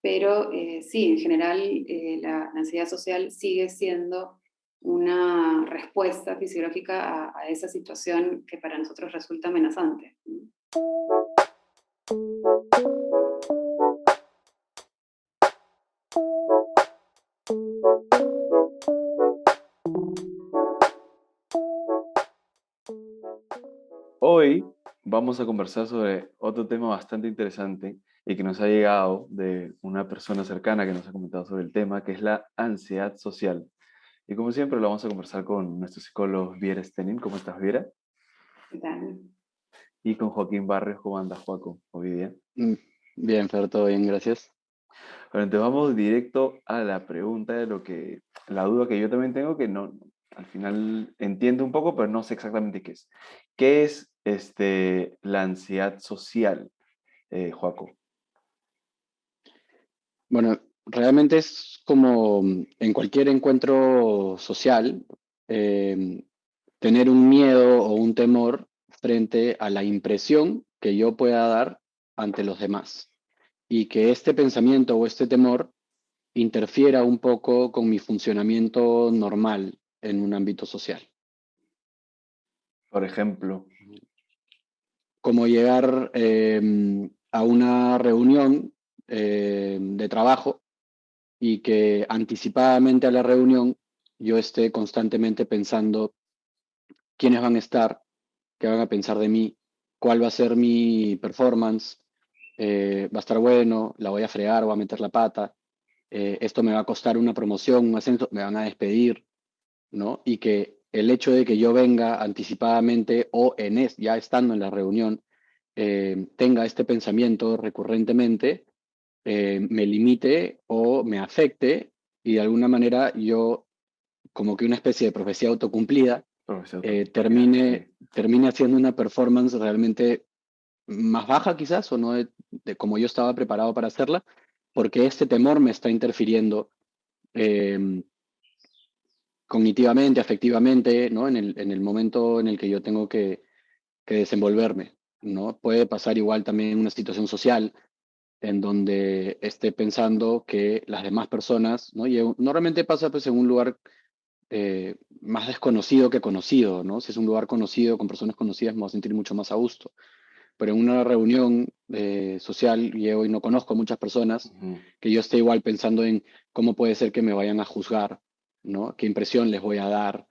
pero sí, en general la ansiedad social sigue siendo una respuesta fisiológica a esa situación que para nosotros resulta amenazante, ¿no? Hoy vamos a conversar sobre otro tema bastante interesante y que nos ha llegado de una persona cercana que nos ha comentado sobre el tema, que es la ansiedad social. Y como siempre lo vamos a conversar con nuestro psicólogo Viera Stenin. ¿Cómo estás, Viera? ¿Qué tal? Y con Joaquín Barrios. ¿Cómo andas, Joaco? Hoy día. Mm, Bien, Fer, todo bien, gracias. Bueno, entonces vamos directo a la pregunta de la duda que yo también tengo, que no, al final entiendo un poco, pero no sé exactamente qué es. ¿Qué es la ansiedad social, Joaco? Bueno, realmente es como en cualquier encuentro social, eh, tener un miedo o un temor frente a la impresión que yo pueda dar ante los demás y que este pensamiento o este temor interfiera un poco con mi funcionamiento normal en un ámbito social. Por ejemplo. Como llegar a una reunión de trabajo y que anticipadamente a la reunión yo esté constantemente pensando quiénes van a estar, qué van a pensar de mí, cuál va a ser mi performance, va a estar bueno, la voy a fregar, voy a meter la pata, esto me va a costar una promoción, un ascenso, me van a despedir, ¿no? Y que el hecho de que yo venga anticipadamente o ya estando en la reunión, tenga este pensamiento recurrentemente, me limite o me afecte y de alguna manera yo, como que una especie de profecía autocumplida, Profesor, termine, sí. termine haciendo una performance realmente más baja quizás o no de como yo estaba preparado para hacerla, porque este temor me está interfiriendo eh, cognitivamente, afectivamente, ¿no? En el momento en el que yo tengo que desenvolverme, ¿no? Puede pasar igual también en una situación social en donde esté pensando que las demás personas, ¿no? Normalmente pasa pues en un lugar más desconocido que conocido, ¿no? Si es un lugar conocido con personas conocidas me voy a sentir mucho más a gusto. Pero en una reunión social, llego y no conozco a muchas personas, Ujú. que yo esté igual pensando en cómo puede ser que me vayan a juzgar, ¿no? ¿Qué impresión les voy a dar?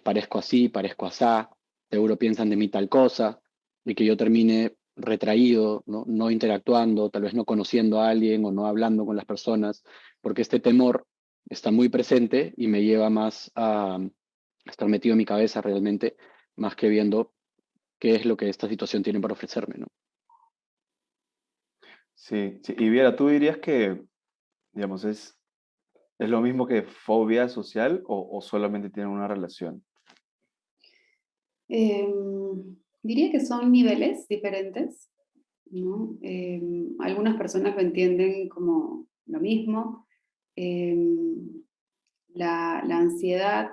Parezco así, parezco asá, seguro piensan de mí tal cosa, y que yo termine retraído, ¿no? No interactuando, tal vez no conociendo a alguien o no hablando con las personas, porque este temor está muy presente y me lleva más a estar metido en mi cabeza realmente, más que viendo qué es lo que esta situación tiene para ofrecerme, ¿no? Sí, sí. Y Viera, ¿tú dirías que, digamos, es lo mismo que fobia social o solamente tienen una relación? Diría que son niveles diferentes, ¿no? Algunas personas lo entienden como lo mismo. Em, la ansiedad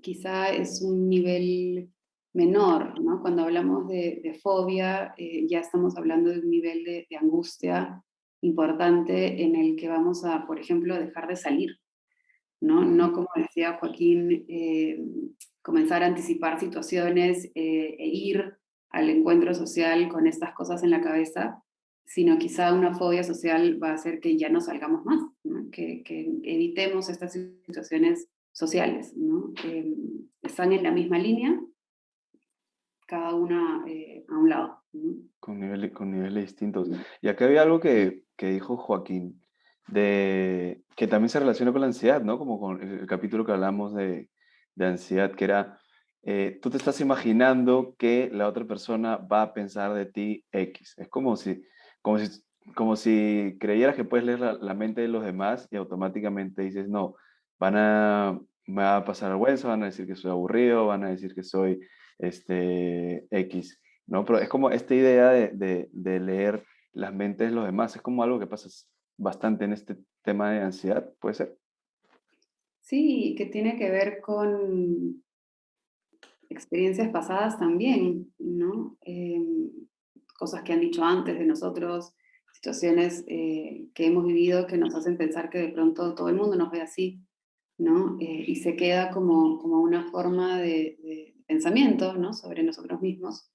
quizá es un nivel menor, ¿no? Cuando hablamos de fobia, ya estamos hablando de un nivel de angustia importante en el que vamos a, por ejemplo, dejar de salir, ¿no? No Ujú. como decía Joaquín, comenzar a anticipar situaciones e ir al encuentro social con estas cosas en la cabeza, sino quizá una fobia social va a hacer que ya no salgamos más, ¿no? Que evitemos estas situaciones sociales, ¿no? Están en la misma línea, cada una a un lado, ¿no? Con niveles distintos. Y acá había algo que dijo Joaquín, que también se relaciona con la ansiedad, ¿no? Como con el capítulo que hablamos de ansiedad, que era, tú te estás imaginando que la otra persona va a pensar de ti X. Es como si, como si creyeras que puedes leer la mente de los demás y automáticamente dices, no, me va a pasar vergüenza, van a decir que soy aburrido, van a decir que soy X. ¿No? Pero es como esta idea de leer las mentes de los demás, es como algo que pasa bastante en este tema de ansiedad, ¿puede ser? Sí, que tiene que ver con experiencias pasadas también, ¿no? Cosas que han dicho antes de nosotros, situaciones que hemos vivido que nos hacen pensar que de pronto todo el mundo nos ve así, ¿no? Y se queda como una forma de pensamiento, ¿no? Sobre nosotros mismos.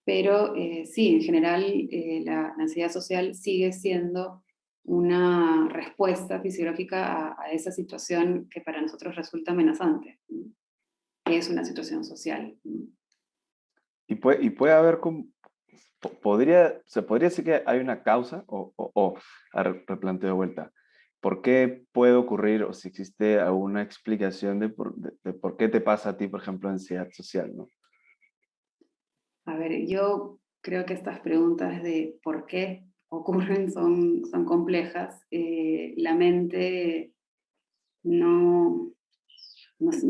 Pero sí, en general la ansiedad social sigue siendo una respuesta fisiológica a esa situación que para nosotros resulta amenazante, ¿no? Que es una situación social, ¿no? Y puede haber, se podría decir que hay una causa, replanteo de vuelta. ¿Por qué puede ocurrir, o si existe alguna explicación de por qué te pasa a ti, por ejemplo, ansiedad social, ¿no? A ver, yo creo que estas preguntas de por qué ocurren son complejas. La mente no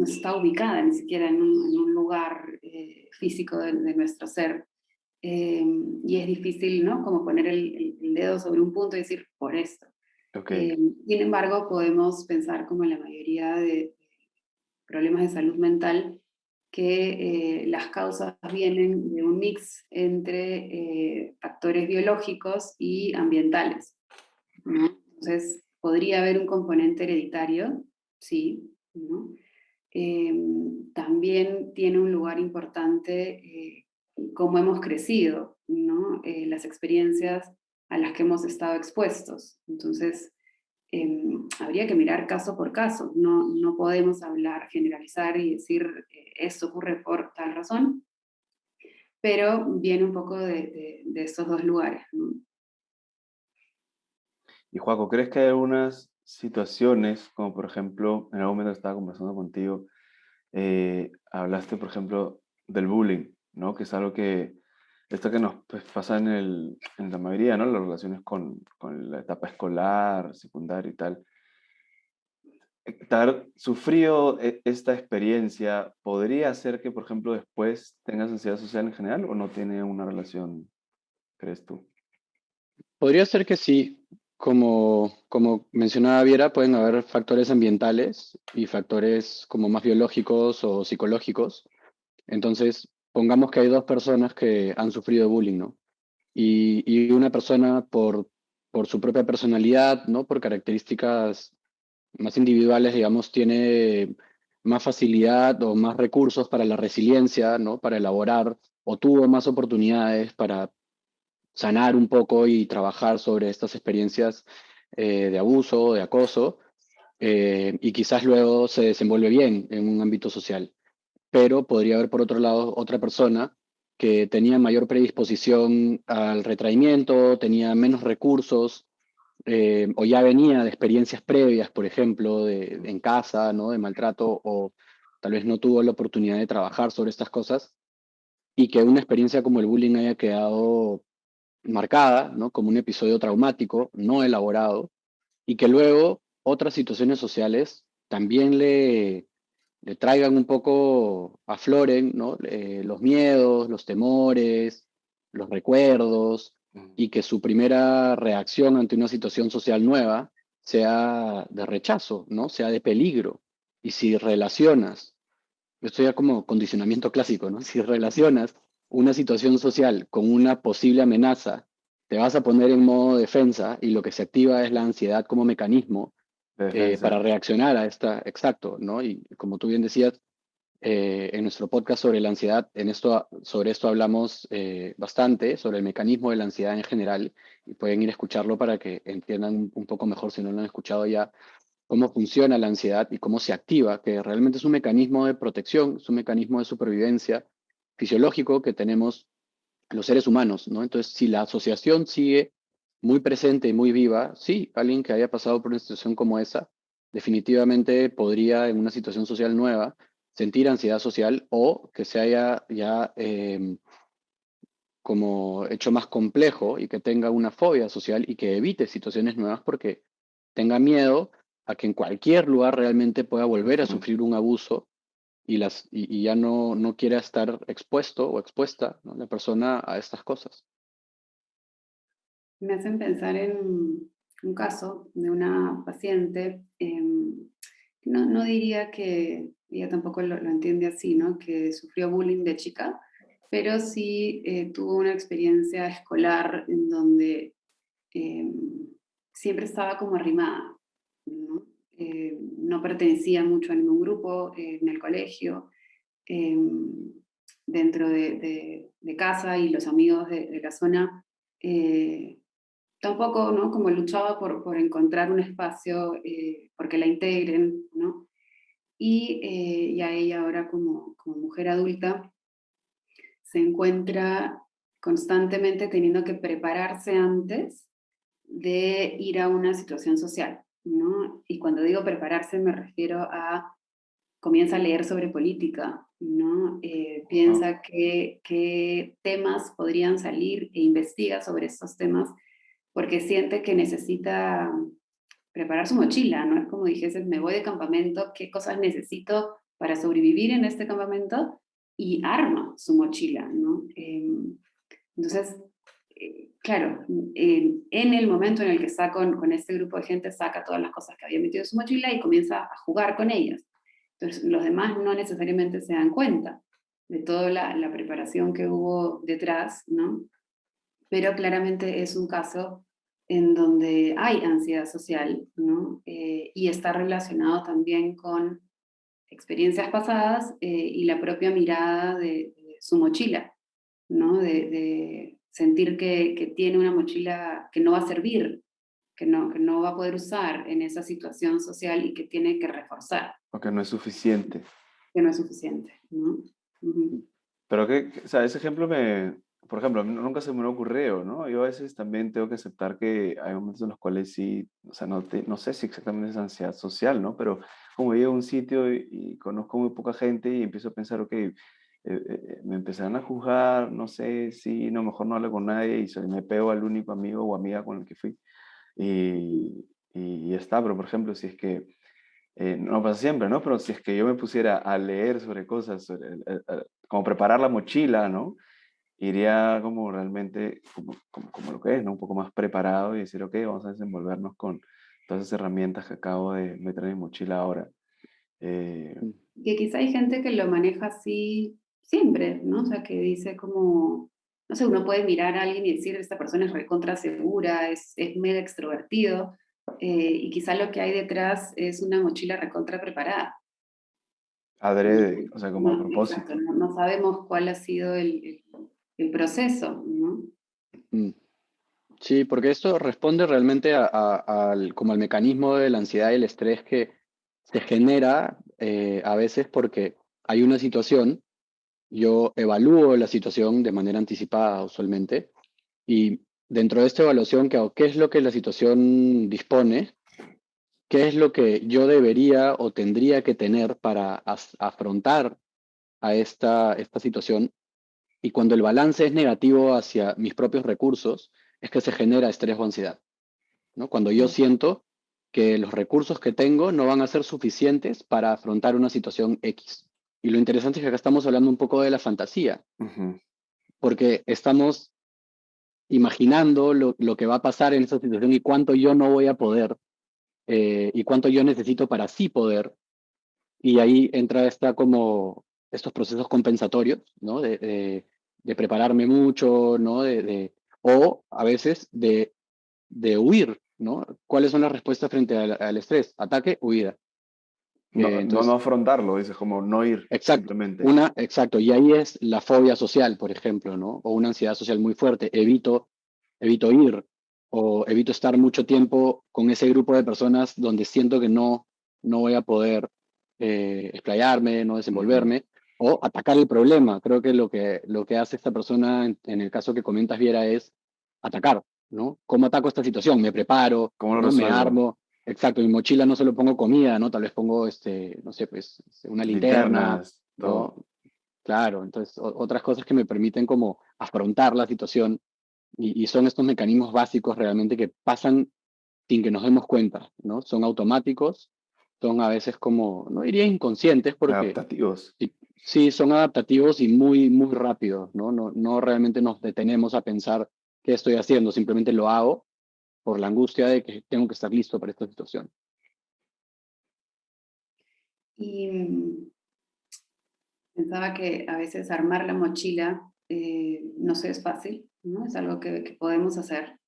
está ubicada ni siquiera en un lugar físico de nuestro ser. Y es difícil, ¿no? Como poner el dedo sobre un punto y decir, por esto. Ok, Sin embargo, podemos pensar como en la mayoría de problemas de salud mental, que las causas vienen de un mix entre factores biológicos y ambientales, ¿no? Entonces, podría haber un componente hereditario, sí, ¿no? También tiene un lugar importante cómo hemos crecido, ¿no? Las experiencias a las que hemos estado expuestos. Entonces, habría que mirar caso por caso. No podemos hablar, generalizar y decir esto ocurre por tal razón, pero viene un poco de estos dos lugares, ¿no? y Joaco, ¿crees que hay algunas situaciones, como por ejemplo, en algún momento estaba conversando contigo, hablaste, por ejemplo, del bullying, ¿no? Que es algo esto que nos pues, pasa en la mayoría, ¿no? Las relaciones con la etapa escolar, secundaria y tal. Haber sufrido esta experiencia, ¿podría hacer que, por ejemplo, después tengas ansiedad social en general o no tiene una relación, crees tú? Podría ser que sí. Como mencionaba Viera, pueden haber factores ambientales y factores como más biológicos o psicológicos. Entonces, pongamos que hay dos personas que han sufrido bullying, ¿no? Y una persona por su propia personalidad, ¿no? Por características más individuales, digamos, tiene más facilidad o más recursos para la resiliencia, ¿no? Para elaborar o tuvo más oportunidades para sanar un poco y trabajar sobre estas experiencias de abuso, de acoso, y quizás luego se desenvuelve bien en un ámbito social. Pero podría haber, por otro lado, otra persona que tenía mayor predisposición al retraimiento, tenía menos recursos, o ya venía de experiencias previas, por ejemplo, en casa, ¿no? De maltrato, o tal vez no tuvo la oportunidad de trabajar sobre estas cosas, y que una experiencia como el bullying haya quedado marcada, ¿no? Como un episodio traumático, no elaborado, y que luego otras situaciones sociales también le traigan un poco, afloren, ¿no? Los miedos, los temores, los recuerdos, Mm. y que su primera reacción ante una situación social nueva sea de rechazo, ¿no? Sea de peligro. Y si relacionas, esto ya como condicionamiento clásico, ¿no? Si relacionas una situación social con una posible amenaza, te vas a poner en modo defensa y lo que se activa es la ansiedad como mecanismo De para defensa. reaccionar a esta, exacto, ¿no? Y como tú bien decías, en nuestro podcast sobre la ansiedad, sobre esto hablamos bastante, sobre el mecanismo de la ansiedad en general, y pueden ir a escucharlo para que entiendan un poco mejor, si no lo han escuchado ya, cómo funciona la ansiedad y cómo se activa, que realmente es un mecanismo de protección, es un mecanismo de supervivencia fisiológico que tenemos los seres humanos, ¿no? Entonces, si la asociación sigue muy presente y muy viva, sí, alguien que haya pasado por una situación como esa, definitivamente podría en una situación social nueva sentir ansiedad social, o que se haya ya como hecho más complejo y que tenga una fobia social y que evite situaciones nuevas porque tenga miedo a que en cualquier lugar realmente pueda volver a Ujú. sufrir un abuso, y ya no quiera estar expuesto o expuesta, ¿no? La persona a estas cosas. Me hacen pensar en un caso de una paciente, no diría que ella tampoco lo entiende así, ¿no? Que sufrió bullying de chica, pero sí tuvo una experiencia escolar en donde eh, siempre estaba como arrimada, ¿no? No pertenecía mucho a ningún grupo en el colegio, dentro de casa y los amigos de la zona, tampoco, ¿no? Como luchaba por encontrar un espacio, porque la integren, ¿no? Y ya ella ahora como mujer adulta se encuentra constantemente teniendo que prepararse antes de ir a una situación social, ¿no? Y cuando digo prepararse me refiero a comienza a leer sobre política, ¿no? Wow. Piensa qué temas podrían salir e investiga sobre estos temas porque siente que necesita preparar su mochila, ¿no? Es como dijese, me voy de campamento, ¿qué cosas necesito para sobrevivir en este campamento? Y arma su mochila, ¿no? Entonces, claro, en el momento en el que está con este grupo de gente, saca todas las cosas que había metido en su mochila y comienza a jugar con ellas. Entonces, los demás no necesariamente se dan cuenta de toda la preparación que hubo detrás, ¿no? Pero claramente es un caso en donde hay ansiedad social, ¿no? Y está relacionado también con experiencias pasadas y la propia mirada de su mochila, ¿no? De sentir que tiene una mochila que no va a servir, que no va a poder usar en esa situación social y que tiene que reforzar, Porque no es suficiente. que no es suficiente, ¿no? Ujú. Pero o sea, ese ejemplo por ejemplo, a mí nunca se me ocurrió, ¿no? Yo a veces también tengo que aceptar que hay momentos en los cuales sí, o sea, no sé si exactamente es ansiedad social, ¿no? Pero como llego a un sitio y conozco muy poca gente y empiezo a pensar, ok, me empezaron a juzgar, no sé si, no, mejor no hablo con nadie y me pego al único amigo o amiga con el que fui. Y ya está, pero por ejemplo, si es que no pasa siempre, ¿no? Pero si es que yo me pusiera a leer sobre cosas, como preparar la mochila, ¿no? Iría como realmente, como lo que es, ¿no? Un poco más preparado y decir, ok, vamos a desenvolvernos con todas esas herramientas que acabo de meter en mi mochila ahora. Eh, Que quizá hay gente que lo maneja así siempre, ¿no? O sea, que dice como, no sé, uno puede mirar a alguien y decir, esta persona es recontra segura, es mega extrovertido, y quizá lo que hay detrás es una mochila recontra preparada. adrede, o sea, como a Exacto, propósito. no sabemos cuál ha sido el proceso, ¿no? Mm. Sí, porque esto responde realmente como al mecanismo de la ansiedad y el estrés que se genera a veces porque hay una situación, yo evalúo la situación de manera anticipada usualmente y dentro de esta evaluación que hago, ¿qué es lo que la situación dispone? ¿Qué es lo que yo debería o tendría que tener para afrontar a esta situación? Y cuando el balance es negativo hacia mis propios recursos, es que se genera estrés o ansiedad, ¿no? Cuando yo siento que los recursos que tengo no van a ser suficientes para afrontar una situación X. Y lo interesante es que acá estamos hablando un poco de la fantasía, Ujú. porque estamos imaginando lo que va a pasar en esa situación y cuánto yo no voy a poder y cuánto yo necesito para sí poder. Y ahí entra como estos procesos compensatorios, ¿no? De prepararme mucho, ¿no? O a veces de huir, ¿no? ¿Cuáles son las respuestas frente al estrés? Ataque, huida. No Entonces, afrontarlo, dices, como no ir, exacto. simplemente. Exacto. Y ahí es la fobia social, por ejemplo, ¿no? O una ansiedad social muy fuerte. Evito ir o evito estar mucho tiempo con ese grupo de personas donde siento que no voy a poder explayarme, no Ujú. desenvolverme, o atacar el problema. Creo que lo que hace esta persona, en el caso que comentas, Viera, es atacar, ¿no? ¿Cómo ataco esta situación? Me preparo, ¿Cómo lo ¿no? Me resuelvo? armo. Exacto, en mi mochila no solo pongo comida, ¿no? Tal vez pongo, no sé, pues, una linterna, Linternas, todo. ¿no? Claro, entonces otras cosas que me permiten como afrontar la situación y son estos mecanismos básicos realmente que pasan sin que nos demos cuenta, ¿no? Son automáticos, son a veces como, no diría inconscientes porque Adaptativos. sí, sí son adaptativos y muy, muy rápidos, ¿no? No realmente nos detenemos a pensar qué estoy haciendo, simplemente lo hago por la angustia de que tengo que estar listo para esta situación. Y pensaba que a veces armar la mochila no sé, es fácil, ¿no? Es algo que podemos hacer.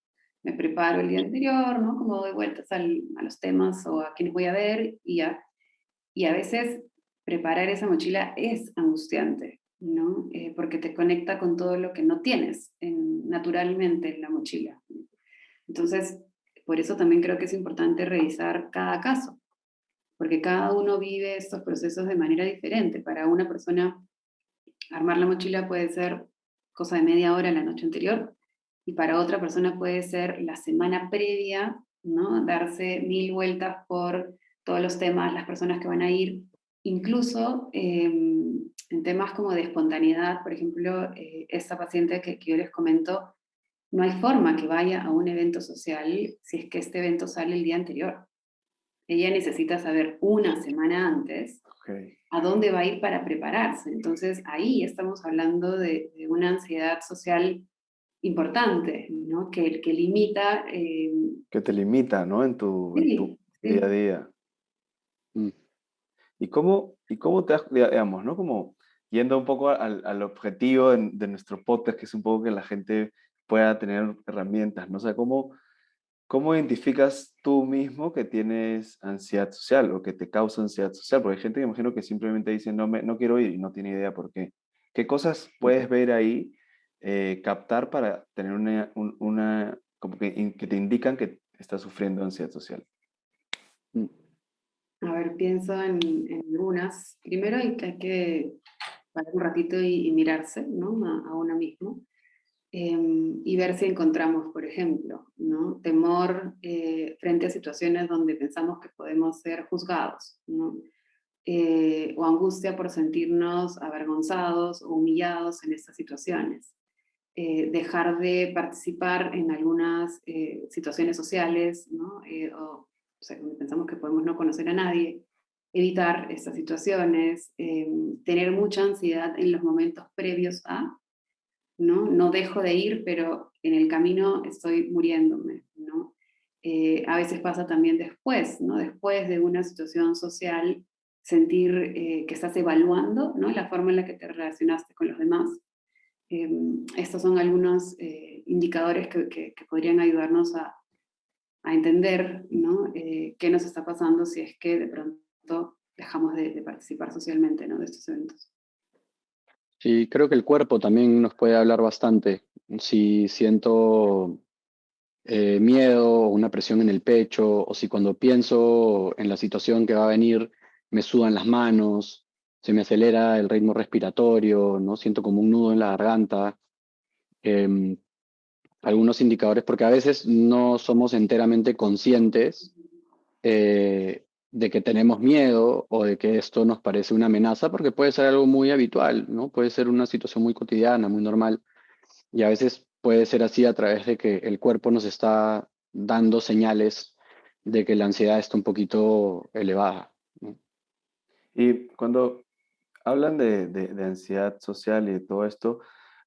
me preparo el día anterior, ¿no? Como doy vueltas a los temas o a quienes voy a ver y a veces preparar esa mochila es angustiante, ¿no? Porque te conecta con todo lo que no tienes naturalmente en la mochila. Entonces, por eso también creo que es importante revisar cada caso, porque cada uno vive estos procesos de manera diferente. Para una persona, armar la mochila puede ser cosa de media hora la noche anterior, y para otra persona puede ser la semana previa, ¿no? Darse 1000 vueltas por todos los temas, las personas que van a ir, incluso en temas como de espontaneidad. Por ejemplo, esta paciente que yo les comento, no hay forma que vaya a un evento social si es que este evento sale el día anterior. Ella necesita saber una semana antes Ok. a dónde va a ir para prepararse. Entonces ahí estamos hablando de una ansiedad social importante, ¿no? Que limita... Que te limita, ¿no? En tu sí, día a sí. día. Mm. ¿Y cómo te has, digamos, ¿no? Como yendo un poco al objetivo de nuestro podcast, que es un poco que la gente pueda tener herramientas, ¿no? O sea, ¿cómo identificas tú mismo que tienes ansiedad social o que te causa ansiedad social? Porque hay gente que imagino que simplemente dice, no quiero ir y no tiene idea por qué. ¿Qué cosas puedes ver ahí, captar para tener como que te indican que estás sufriendo ansiedad social? Mm. A ver, pienso en algunas. Primero hay que parar un ratito y mirarse, ¿no? A uno mismo. Y ver si encontramos, por ejemplo, ¿no? Temor frente a situaciones donde pensamos que podemos ser juzgados, ¿no? O angustia por sentirnos avergonzados o humillados en estas situaciones. Dejar de participar en algunas situaciones sociales, ¿no? O sea, donde pensamos que podemos no conocer a nadie, evitar estas situaciones, tener mucha ansiedad en los momentos previos a, ¿no? No dejo de ir, pero en el camino estoy muriéndome, ¿no? A veces pasa también después, ¿no? Después de una situación social, sentir que estás evaluando, ¿no? La forma en la que te relacionaste con los demás. Estos son algunos indicadores que podrían ayudarnos a entender, ¿no? Qué nos está pasando si es que de pronto dejamos de participar socialmente, ¿no? De estos eventos. Sí, creo que el cuerpo también nos puede hablar bastante. Si siento miedo o una presión en el pecho, o si cuando pienso en la situación que va a venir me sudan las manos, se me acelera el ritmo respiratorio, ¿no? Siento como un nudo en la garganta. Em, Algunos indicadores, porque a veces no somos enteramente conscientes de que tenemos miedo o de que esto nos parece una amenaza, porque puede ser algo muy habitual, ¿no? Puede ser una situación muy cotidiana, muy normal, y a veces puede ser así a través de que el cuerpo nos está dando señales de que la ansiedad está un poquito elevada, ¿no? Y cuando hablan de ansiedad social y de todo esto,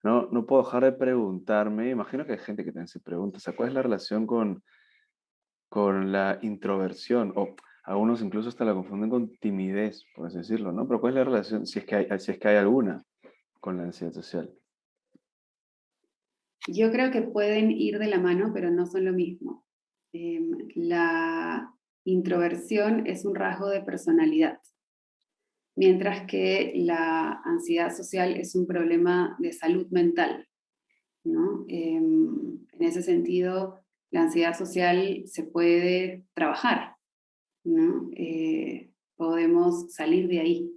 no puedo dejar de preguntarme, imagino que hay gente que también se pregunta, o sea, ¿cuál es la relación con la introversión? O algunos incluso hasta la confunden con timidez, por así decirlo, ¿no? Pero ¿cuál es la relación, si es que hay alguna, con la ansiedad social? Yo creo que pueden ir de la mano, pero no son lo mismo. La introversión es un rasgo de personalidad, mientras que la ansiedad social es un problema de salud mental, ¿no? En ese sentido, la ansiedad social se puede trabajar, ¿no? Podemos salir de ahí,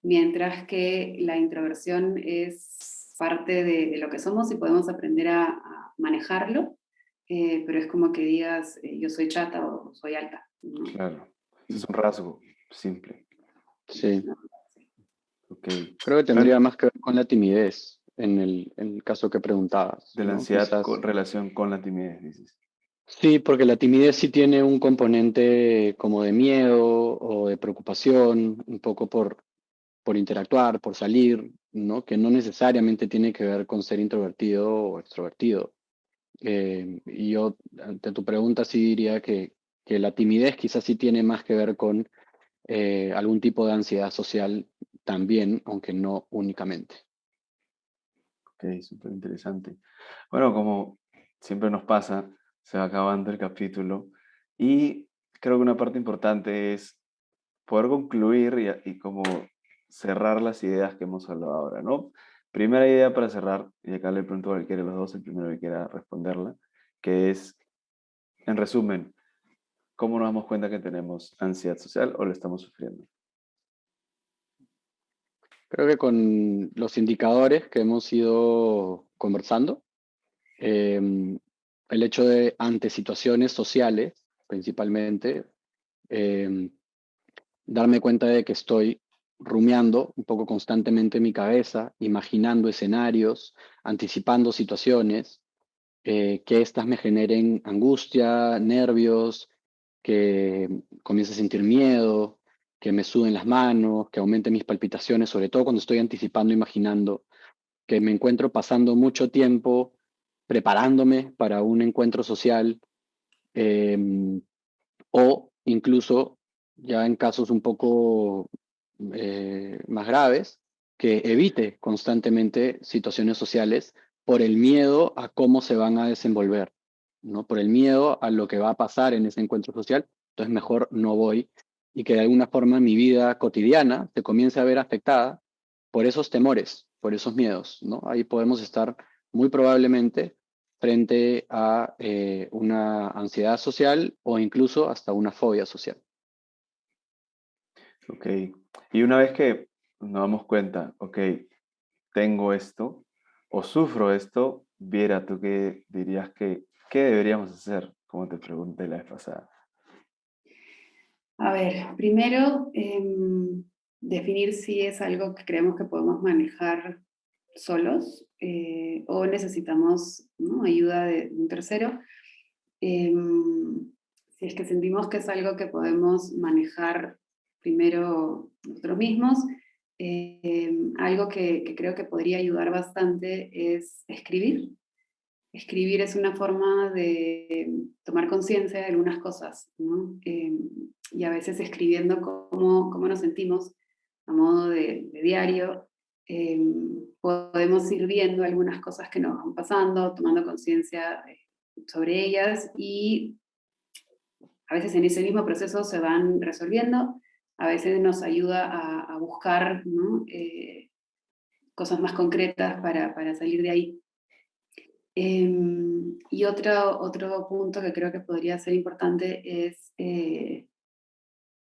mientras que la introversión es parte de lo que somos y podemos aprender a manejarlo, pero es como que digas, yo soy chata o soy alta, ¿no? Claro, ese es un rasgo simple. Sí, Ok. creo que Bueno, tendría más que ver con la timidez en el caso que preguntabas, de la ¿no? ansiedad con Quizás. relación con la timidez, dices. Sí, porque la timidez sí tiene un componente como de miedo o de preocupación, un poco por interactuar, por salir, ¿no? Que no necesariamente tiene que ver con ser introvertido o extrovertido. Y yo, ante tu pregunta, sí diría que la timidez quizás sí tiene más que ver con algún tipo de ansiedad social también, aunque no únicamente. Ok, súper interesante. Bueno, como siempre nos pasa, se va acabando el capítulo y creo que una parte importante es poder concluir y como cerrar las ideas que hemos hablado ahora, ¿no? Primera idea para cerrar, y acá le pregunto a cualquiera de los dos, el primero que quiera responderla, que es, en resumen, ¿cómo nos damos cuenta que tenemos ansiedad social o lo estamos sufriendo? Creo que con los indicadores que hemos ido conversando, el hecho de ante situaciones sociales, principalmente, darme cuenta de que estoy rumiando un poco constantemente en mi cabeza, imaginando escenarios, anticipando situaciones, que éstas me generen angustia, nervios, que comience a sentir miedo, que me suden las manos, que aumenten mis palpitaciones, sobre todo cuando estoy anticipando, imaginando, que me encuentro pasando mucho tiempo preparándome para un encuentro social, o incluso ya en casos un poco más graves, que evite constantemente situaciones sociales por el miedo a cómo se van a desenvolver, ¿no? Por el miedo a lo que va a pasar en ese encuentro social, entonces mejor no voy, y que de alguna forma mi vida cotidiana se comience a ver afectada por esos temores, por esos miedos, ¿no? Ahí podemos estar muy probablemente frente a una ansiedad social o incluso hasta una fobia social. Ok. Y una vez que nos damos cuenta, ok, tengo esto o sufro esto, Viera, ¿tú qué dirías qué deberíamos hacer? Como te pregunté la vez pasada. A ver, primero, definir si es algo que creemos que podemos manejar solos o necesitamos, ¿no?, ayuda de un tercero. Si es que sentimos que es algo que podemos manejar primero nosotros mismos, algo que creo que podría ayudar bastante es escribir. Escribir es una forma de tomar conciencia de algunas cosas, ¿no? Y a veces escribiendo cómo nos sentimos a modo de diario, podemos ir viendo algunas cosas que nos van pasando, tomando conciencia sobre ellas, y a veces en ese mismo proceso se van resolviendo, a veces nos ayuda a buscar, ¿no?, cosas más concretas para salir de ahí. Y otro punto que creo que podría ser importante es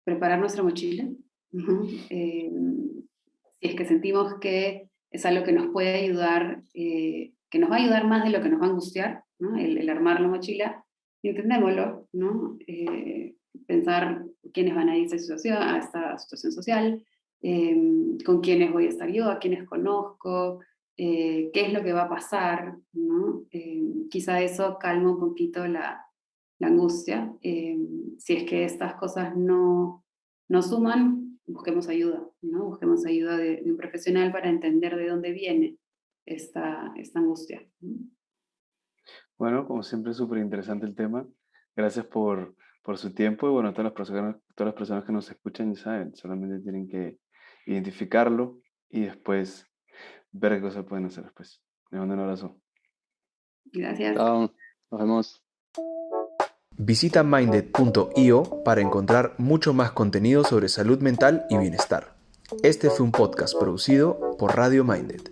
preparar nuestra mochila. ¿No? Si es que sentimos que es algo que nos puede ayudar, que nos va a ayudar más de lo que nos va a angustiar, ¿no? El armar la mochila, entendémoslo, ¿no? Pensar quiénes van a ir a esta situación social, con quiénes voy a estar yo, a quiénes conozco, qué es lo que va a pasar, ¿no? Quizá eso calma un poquito la angustia. Si es que estas cosas no suman, busquemos ayuda, ¿no? Busquemos ayuda de un profesional para entender de dónde viene esta angustia. Bueno, como siempre, súper interesante el tema. Gracias por su tiempo y bueno, todas las personas que nos escuchan ya saben, solamente tienen que identificarlo y después ver qué cosas pueden hacer después. Les mando un abrazo. Gracias. Chao, nos vemos. Visita minded.io para encontrar mucho más contenido sobre salud mental y bienestar. Este fue un podcast producido por Radio Minded.